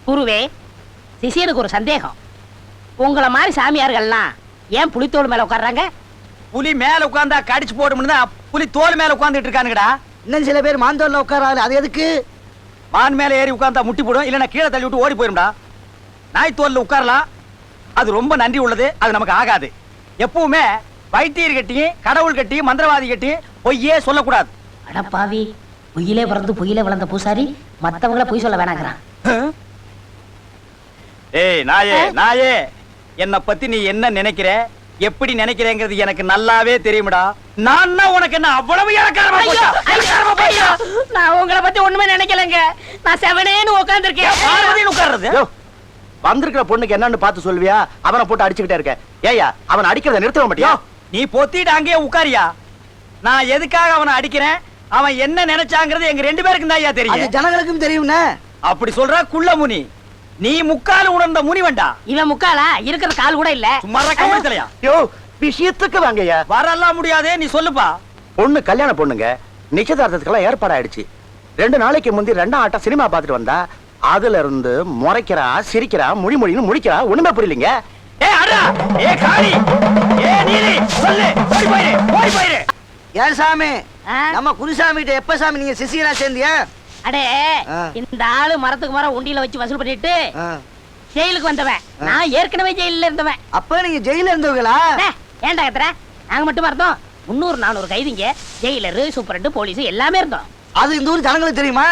குருவே, சிஷியனுக்கு ஒரு சந்தேகம். உங்களை மாதிரி சாமியார்கள்லாம் ஏன் புலித்தோல் மேல உட்கார்றாங்க? புலி மேல உட்கார்ந்தா கடிச்சு போடும்னு தான் புலி தோல் மேல உட்கார்ந்துட்டு இருக்கானுங்கடா. இன்னும் சில பேர் மாந்தோல்ல உட்காராரு, அது எதுக்கு? மான் மேல ஏறி உட்கார்ந்தா முட்டி போடும், இல்லைன்னா கீழே தள்ளி விட்டு ஓடி போயிரும்டா. நாய் தோல்ல உட்காரலாம், அது ரொம்ப நன்றி உள்ளது, அது நமக்கு ஆகாது. எப்பவுமே வைத்தியர் கட்டியும் கடவுள் கட்டியும் மந்திரவாதி கட்டியும் பொய்யே சொல்லக்கூடாது. அடப்பாவி, பொய்யிலே பிறந்து பொய்யிலே வளர்ந்த பூசாரி மத்தவங்கள பொய் சொல்ல வேணாங்கிறான். ஏய் நாயே நாயே, என்னை பத்தி நீ என்ன நினைக்கிற, எப்படி நினைக்கிறேங்கிறது எனக்கு நல்லாவே தெரியும்டா. நான் உனக்கு என்ன அவ்வளவு இலக்காரமா போச்சா? நான் உங்களை பத்தி ஒண்ணுமே நினைக்கலங்க. நான் செவனேன்னு உட்கார்ந்திருக்கேன். உட்கார்றது வந்திருக்கிற பொண்ணுக்கு என்னன்னு பார்த்து சொல்வியா? அவனை போட்டு அடிச்சுக்கிட்டே இருக்க. ஏயா, அவன் அடிக்கிறத நிறுத்த மாட்டியா? நீ பொத்திட்டு அங்கேயே உட்காரியா? நான் எதுக்காக அவனை அடிக்கிறேன், அவன் என்ன நினைச்சாங்கிறது எங்க ரெண்டு பேருக்கும் தான் ஐயா தெரியும். ஜனங்களுக்கும் தெரியும்னா அப்படி சொல்ற குள்ள முனி. நீ முக்கால் உணர்ந்த முனி வேண்டா. இவன் முக்காலா? இருக்கிற கால் கூட இல்ல. சும்மா கம்பளத்தலையா? யோ, விஷயத்துக்கு வாங்கய்யா. வரலாம் முடியாதே, நீ சொல்லுப்பா. பொண்ணு கல்யாண பொண்ணுங்க, நிச்சயதார்த்தத்துக்கெல்லாம் ஏற்பாடு ஆயிடுச்சு. 2 நாளைக்கு முந்தி 2ஆம் ஆட்டம் சினிமா பார்த்துட்டு வந்தா, அதுல இருந்து முறைக்கிறா, சிரிக்கிறா, மொழின்னு முடிக்கிறா, ஒண்ணுமே புரியலீங்க. ஏ அடா, ஏ காளி, ஏ நீலி, சொல்லு, ஓடி போயிரு. ஏன் சாமி, நம்ம குருசாமி கிட்ட எப்ப சாமி நீங்க சிசியரா சேர்ந்தியா? அடே, இந்த ஆளு மரத்துக்கு மரம் உண்டியில வச்சு வசூல் பண்ணிட்டு ஜெயிலுக்கு வந்தவன். நான் ஏற்கனவே ஜெயில இருந்தவன். அப்ப நீங்க ஜெயில இருந்தவங்களா? ஏன்டா கத்துற? நாங்க மட்டுமா இருந்தோம்? 300-400 கைதிங்க, ஜெயிலரு, சூப்பரண்ட், போலீஸ் எல்லாமே இருந்தோம். அது இந்த ஊர் ஜனங்களுக்கு தெரியுமா?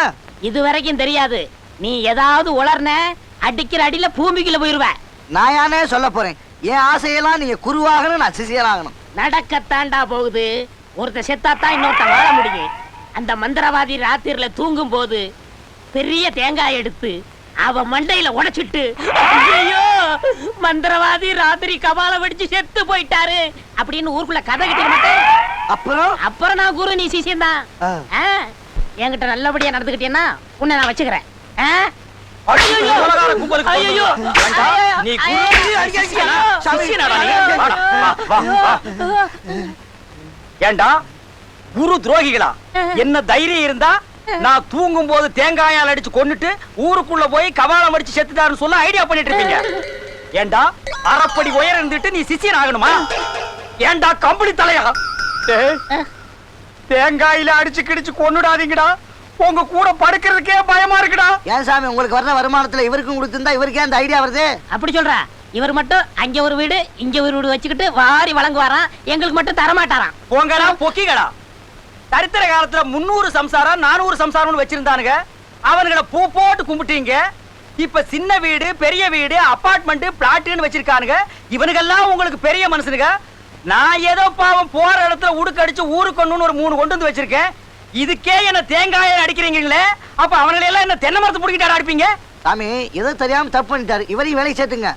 இது வரைக்கும் தெரியாது. நீ ஏதாவது உளர்ன, அடிக்கிற அடியில பூமிக்குள்ள போயிருவ. நான் யானே சொல்ல போறேன், என் ஆசையெல்லாம் நீங்க குருவாகணும், நான் சிசியராகணும். நடக்கத்தாண்டா போகுது. ஒருத்த செத்தாத்தான் இன்னொருத்த வாழ முடியும். அந்த மந்திரவாதி ராத்திரில தூங்கும் போது பெரிய தேங்காய் எடுத்து அவ மண்டையில உடைச்சிட்டு, ஐயோ மந்திரவாதி ராத்திரி கபால வெடிச்சு செத்து போயிட்டாரு அப்படின்னு ஊருக்குள்ள கதை கட்டிட மாட்டேன். அப்புறம் நான் குரு, நீ சிசியம் தான். என்கிட்ட நல்லபடியா நடந்துக்கிட்டேன்னா உன்னை நான் வச்சுக்கிறேன். ஏண்டா குரு துரோகிகளா? என்ன தைரியம் இருந்தா நான் தூங்கும் போது தேங்காயால் அடிச்சு கொன்னுட்டு ஊருக்குள்ள போய் கபாலம் அடிச்சு செத்துட்டாருன்னு சொல்ல ஐடியா பண்ணிட்டு இருக்கீங்க. ஏண்டா அரைப்படி உயரம் இருந்துட்டு நீ சிசியன் ஆகணுமா? ஏண்டா கம்பளி தலையா? தேங்காயில அடிச்சு கிடிச்சு கொன்னுடாதீங்கடா, உங்க கூட படுக்கிறதுக்கே பயமா இருக்குடா. ஏன் சாமி, உங்களுக்கு வர்ற வருமானத்துல இவருக்கும் கொடுத்திருந்தா இவருக்கே அந்த ஐடியா வருது? அப்படி சொல்ற? இவர் மட்டும் அங்க ஒரு வீடு இங்க ஒரு வீடு வச்சுக்கிட்டு வாரி வழங்குவாராம், எங்களுக்கு மட்டும் தரமாட்டாராம். போங்கடா பொக்கிகளா. சரித்திர காலத்துல 300 சம்சாரம் 400 சம்சாரம்னு வச்சிருந்தானுங்க, அவனுங்களை பூ போட்டு கும்பிட்டீங்க. இப்ப சின்ன வீடு, பெரிய வீடு, அபார்ட்மெண்ட், பிளாட்னு வச்சிருக்கானுங்க. இவனுக்கெல்லாம் உங்களுக்கு பெரிய மனுஷனுங்க. நான் ஏதோ பாவம் போற இடத்துல உடுக்கு அடிச்சு ஊருக்கு ஒண்ணுன்னு ஒரு 3 கொண்டு வந்து வச்சிருக்கேன். இதுக்கே என்ன தேங்காயை அடிக்கிறீங்களே, அப்ப அவங்களை எல்லாம் என்ன தென்னை மரத்தை பிடிக்கிட்டாரு அடிப்பீங்க? சாமி, ஏதோ தெரியாம தப்பு பண்ணிட்டாரு, இவரையும் வேலைக்கு சேர்த்துங்க.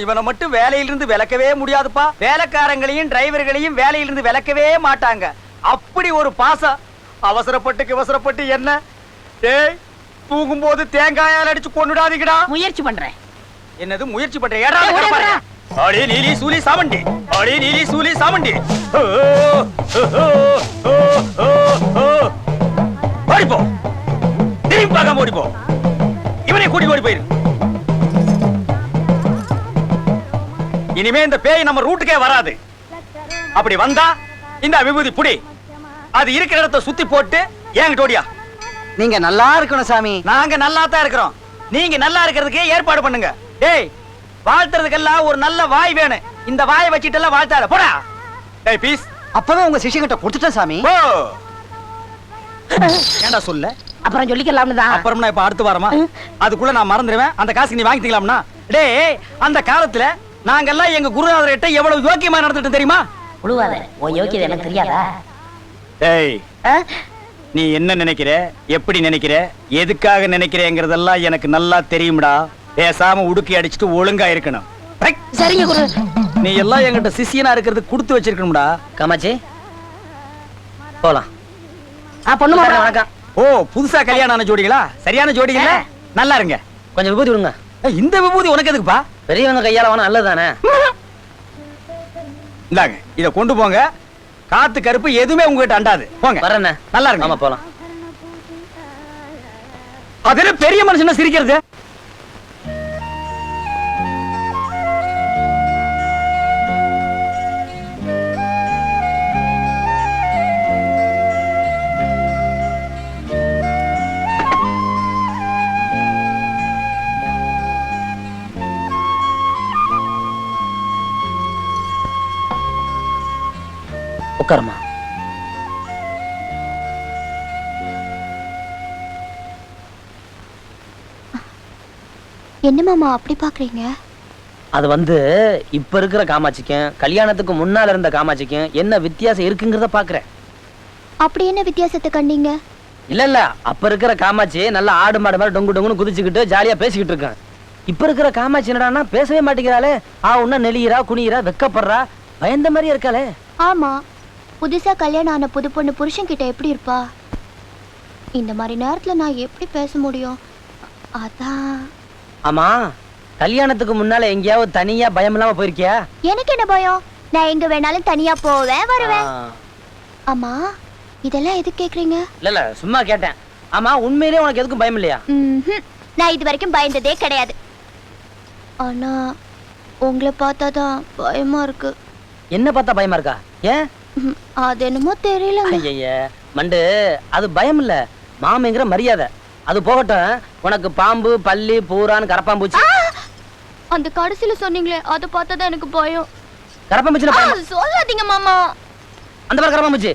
இவனை மட்டும் வேலையிலிருந்து விலக்கவே முடியாதுப்பா. வேலைக்காரங்களையும் டிரைவர்களையும் வேலையிலிருந்து விலக்கவே மாட்டாங்க. அப்படி ஒரு பாசம். அவசரப்பட்டு என்ன தூங்கும் போது தேங்காயால் அடிச்சு கொன்னுடாதீங்கடா. முயற்சி பண்றேன். என்னது முயற்சி பண்றேன்? அடி நீலி சூலி சாமண்டி, அடி நீலி சூலி சாமண்டி. ஓடிப்போ, திரும்பி பார்க்காம ஓடிப்போ. இவனை கூட்டி ஓடி போயிரு. இனிமே இந்த பேய் நம்ம ரூட்டுக்கே வராது. அப்படி வந்தா இந்த விபூதி புடி, அது இருக்கிற இடத்தை சுத்தி போட்டு ஏங்கிட்ட ஓடியா. நீங்க நல்லா இருக்கணும் சாமி. நாங்க நல்லா தான் இருக்கிறோம், நீங்க நல்லா இருக்கிறதுக்கு ஏற்பாடு பண்ணுங்க. டேய், வாழ்த்துறதுக்கெல்லாம் ஒரு நல்ல வாய் வேணும். இந்த வாயை வச்சிட்டு எல்லாம் வாழ்த்தாத, போடா. டேய் பீஸ், அப்பவே உங்க சிஷ்யங்கிட்ட கொடுத்துட்டேன் சாமி. ஓ ஏண்டா சொல்ல? அப்புறம் சொல்லிக்கலாம்னு தான். அப்புறம்னா இப்ப அடுத்து வாரமா? அதுக்குள்ள நான் மறந்துடுவேன். அந்த காசுக்கு நீ வாங்கிக்கலாம்னா? டேய், அந்த காலத்துல நாங்கெல்லாம் எங்க குருநாதர்கிட்ட எவ்வளவு யோக்கியமா நடந்துட்டு தெரியுமா? உழுவாத, உன் யோக்கியது எனக்கு தெரியாதா? டேய், நீ என்ன நினைக்கிற, எப்படி நினைக்கிற, எதுக்காக நினைக்கிறேங்கிறதெல்லாம் எனக்கு நல்லா தெரியும்டா. பேசாம உடுக்கி அடிச்சுட்டு ஒழுங்கா இருக்கணும். சரிங்க குரு. நீ எல்லாம் என்கிட்ட சிஷியனா இருக்கிறது கொடுத்து வச்சிருக்கணும்டா. காமாட்சி, போலாம். பொண்ணு மாப்பிள்ளை வணக்கம். ஓ, புதுசா கல்யாணம் ஆன ஜோடிகளா? சரியான ஜோடிகளா? நல்லா இருங்க. கொஞ்சம் விபூதி விடுங்க. இந்த விபூதி உனக்கு எதுக்குப்பா? பெரியவங்க கையால வாங்க நல்லதானே. இந்தாங்க இத கொண்டு போங்க. காத்து கருப்பு எதுவுமே உங்ககிட்ட அண்டாது. போங்க. வரேண்ணே. நல்லா இருக்கு. ஆமா போலாம். அதுல பெரிய மனுஷன் சிரிக்கிறது. உட்காருமா. என்ன மாமா அப்படி பாக்குறீங்க? அது வந்து இப்ப இருக்கிற காமாட்சிக்கும் கல்யாணத்துக்கு முன்னால இருந்த காமாட்சிக்கும் என்ன வித்தியாசம் இருக்குங்கிறத பாக்குறேன். அப்படி என்ன வித்தியாசத்தை கண்டீங்க? இல்ல இல்ல, அப்ப இருக்கிற காமாட்சி நல்லா ஆடு மாடு மாதிரி டொங்கு டொங்குன்னு குதிச்சுக்கிட்டு ஜாலியா பேசிக்கிட்டு இருக்கான். இப்ப இருக்கிற காமாட்சி என்னடான்னா பேசவே மாட்டேங்கிறாளே. உன்ன நெளிகிறா குனிகிறா வெக்கப்படுறா பயந்த மாதிரியே இருக்காளே. ஆமா, புதுசா கல்யாணம் ஆன புது பொண்ணு புருஷன் கிட்ட எப்படி இருப்பா? இந்த மாதிரி நேரத்துல நான் எப்படி பேச முடியும்? அதான். ஆமா, கல்யாணத்துக்கு முன்னால எங்கேயாவது தனியா பயம் இல்லாம போயிருக்கியா? எனக்கு என்ன பயம்? நான் எங்க வேணாலும் தனியா போவேன் வருவேன். ஆமா, இதெல்லாம் எதுக்கு கேக்குறீங்க? இல்ல இல்ல, சும்மா கேட்டேன். ஆமா, உண்மையிலேயே உனக்கு எதுக்கும் பயம் இல்லையா? நான் இது வரைக்கும் பயந்ததே கிடையாது. ஆனா உங்களை பார்த்தாதான் பயமா இருக்கு. என்ன பார்த்தா பயமா இருக்கா? ஏன்? அது என்னமோ தெரியல. ஐய மண்டு, அது பயம் இல்ல, மாமிங்கிற மரியாதை. அது போகட்டும், உனக்கு பாம்பு பல்லி பூரான்னு கரப்பாம்பூச்சி அந்த கடைசியில சொன்னீங்களே, அதை பார்த்தாதான் எனக்கு பயம். கரப்பாம்பூச்சி சொல்லாதீங்க மாமா. அந்த மாதிரி கரப்பாம்பூச்சி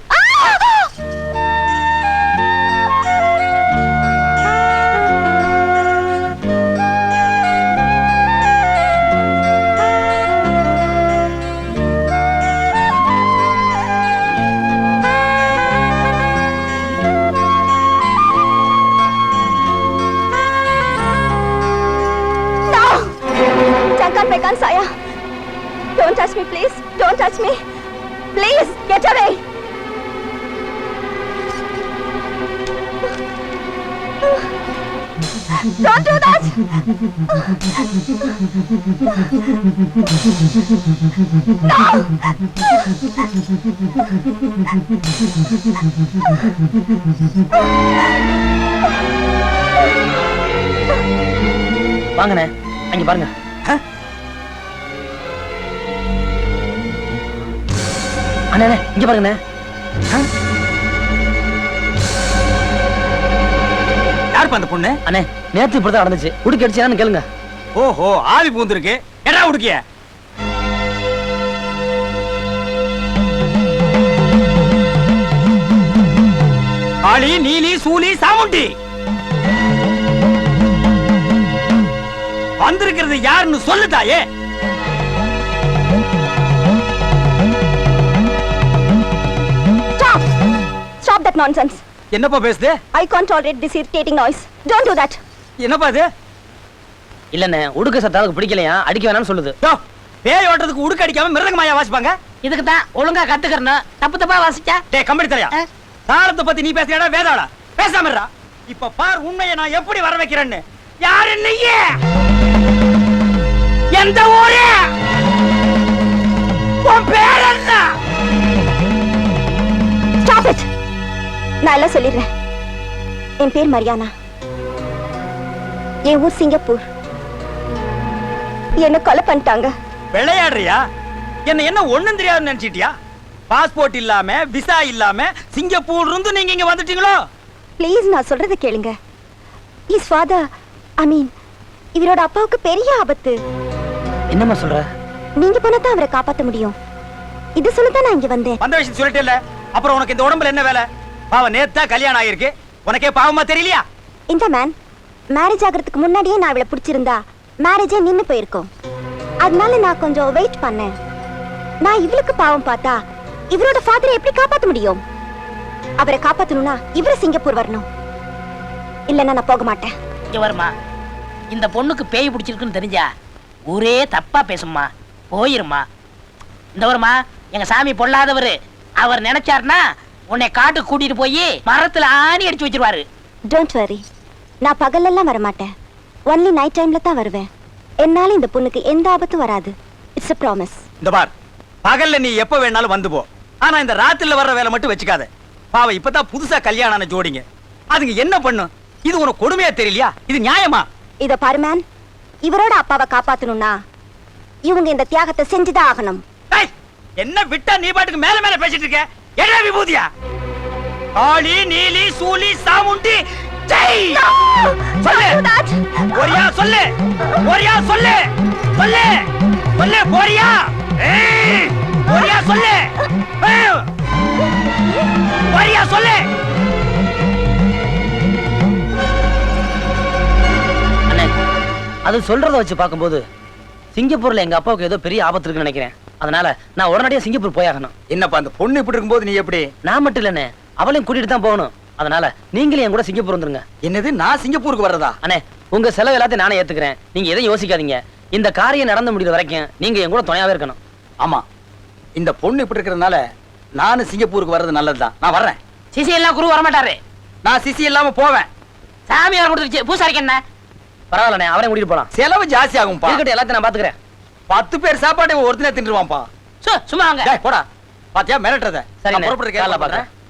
Megan, Saya. Don't touch me, please. Don't touch me. Please, get away. Don't do that. No. வாங்கண்ணே, அங்க பாருங்க. அண்ணே இங்க பாருங்கண்ணே. யாருப்பா அந்த பொண்ணு? அண்ணே, நேத்து இப்படிதான் நடந்துச்சு. உடுக்கி அடிச்சான்னு கேளுங்க. ஓஹோ, ஆவி பூந்திருக்கு. என்ன உடுக்கிய? ஆளி நீலி சூலி சாமுண்டி வந்திருக்கிறது யாருன்னு சொல்லுதாயே. Stop that nonsense. என்னப்பா பேசுது? I can't tolerate this irritating noise. Don't do that. என்னப்பா இது? இல்லண்ணே, உடுக்க சத்தாவுக்கு பிடிக்கலையா, அடிக்க வேணாம்னு சொல்லுது. பேய் ஓட்டுறதுக்கு உடுக்க அடிக்காம மிருதங்கமாயா வாசிப்பாங்க? இதுக்கு தான் ஒழுங்கா கத்துக்கறணும். தப்பு தப்பா வாசிச்சா டேய் கம்பெனி தலையா, தாளத்தை பத்தி நீ பேசுறடா வேதாளா? பேசாம இருடா. இப்ப பார் உண்மையை நான் எப்படி வர வைக்கிறேன்னு. யாரு நீயே? எந்த ஊரு? உன் பேர் என்ன? Stop it. நான் எல்லாம் சொல்லிடுறேன். என் பேர் மரியானா. என் ஊர் சிங்கப்பூர். என்ன கொலை பண்ணிட்டாங்க. விளையாடுறியா? என்ன ஒண்ணும் தெரியாதுன்னு நினைச்சிட்டியா? பாஸ்போர்ட் இல்லாம விசா இல்லாம சிங்கப்பூர் இருந்து நீங்க இங்க வந்துட்டீங்களோ? ப்ளீஸ் நான் சொல்றத கேளுங்க. His father, I mean, இவரோட அப்பாவுக்கு பெரிய ஆபத்து. என்னம்மா சொல்ற? நீங்க போனா தான் அவரை காப்பாத்த முடியும். இது சொல்லதான் நான் இங்க வந்தேன். வந்த விஷயம் சொல்லிட்டே இல்ல, அப்புறம் உனக்கு இந்த உடம்புல என்ன வேலை? பாவம் நேத்தா கல்யாணம் ஆயிருக்கு, உனக்கே பாவமா தெரியலையா? இந்த மேன் மேரேஜ் ஆகிறதுக்கு முன்னாடியே நான் இவளை பிடிச்சிருந்தா மேரேஜே நின்னு போயிருக்கும். அதனால நான் கொஞ்சம் வெயிட் பண்ணேன். நான் இவளுக்கு பாவம் பார்த்தா இவரோட ஃபாதரை எப்படி காப்பாத்த முடியும்? அவரை காப்பாத்தணும்னா இவரு சிங்கப்பூர் வரணும். இல்லன்னா நான் போக மாட்டேன். இங்க வருமா, இந்த பொண்ணுக்கு பேய் பிடிச்சிருக்குன்னு தெரிஞ்சா ஊரே தப்பா பேசுமா, போயிருமா. இந்த வருமா, எங்க சாமி பொல்லாதவரு. அவர் நினைச்சாருன்னா உன்னை காட்டுக்கு கூட்டிட்டு போய் மரத்துல ஆணி அடிச்சு வச்சிருவாரு. டோன்ட் வரி, நான் பகலெல்லாம் வர மாட்டேன். ஒன்லி நைட் டைம்ல தான் வருவேன். என்னால இந்த பொண்ணுக்கு எந்த ஆபத்தும் வராது. It's a promise. இந்த பார், பகல்ல நீ எப்ப வேணாலும் வந்து போ. ஆனா இந்த ராத்திரில வர்ற வேலை மட்டும் வச்சுக்காத. பாவம் இப்பதான் புதுசா கல்யாணம் ஆன ஜோடிங்க. அதுங்க என்ன பண்ணும்? இது உனக்கு கொடுமையா தெரியலையா? இது நியாயமா? இத பாரு மேன், இவரோட அப்பாவை காப்பாத்தணும்னா இவங்க இந்த தியாகத்தை செஞ்சுதான் ஆகணும். டேய், என்ன விட்டா நீ பாட்டுக்கு மேல மேல பேசிட்டு இருக்க? என்ன விபூதியா? காளி, நீலி, சூலி, சாமுண்டி, ஜெய்! சொல்லு. போறியா சொல்லு. போறியா சொல்லு. சொல்லு. சொல்லு போறியா? ஏய்! போறியா சொல்லு. ஏய்! போறியா சொல்லு. அண்ணே, அது சொல்றத வச்சு பார்க்கும்போது சிங்கப்பூர்ல எங்க அப்பாவுக்கு ஏதோ பெரிய ஆபத்து இருக்குன்னு நினைக்கிறேன். அதனால நான் உடனடியா சிங்கப்பூர் போயாகணும். என்னப்பா அந்த பொண்ணு இப்படி இருக்கும்போது நீ எப்படி? நான் மட்டும் இல்லண்ணே, அவளையும் கூட்டிட்டு தான் போகணும். அதனால நீங்களே என் கூட சிங்கப்பூர் வந்துருங்க. என்னது, நான் சிங்கப்பூருக்கு வர்றதா? அண்ணே, உங்க செலவு எல்லாத்தையும் நானே ஏத்துக்கிறேன். நீங்க எதையும் யோசிக்காதீங்க. இந்த காரியம் நடந்து முடிகிற வரைக்கும் நீங்க என் கூட துணையாவே இருக்கணும். ஆமா, இந்த பொண்ணு இப்படி இருக்கிறதுனால நானும் சிங்கப்பூருக்கு வர்றது நல்லதுதான். நான் வர்றேன். சிசி எல்லாம் குரு வரமாட்டாரு. நான் சிசி இல்லாம போவேன். சாமியார் கொடுத்துருச்சு, பூசாரிக்கு என்ன? பரவாயில்லண்ணே, அவரையும் கூட்டிட்டு போலாம். செலவு ஜாஸ்தி ஆகும்பா. இருக்கட்டும், எல்லாத்தையும் நான் பாத்துக்கிறேன். 10 பேர் சாப்பாடு ஒருத்தனே தின்றுவான்ப்பா. சும்மா வாங்க. டேய், போடா. பாத்தியா மிரட்டுறத? சரிண்ணே, நான் புறப்படுறதுக்கு காலைல ஏற்பாடு பார்க்கறேன். பண்றேன்.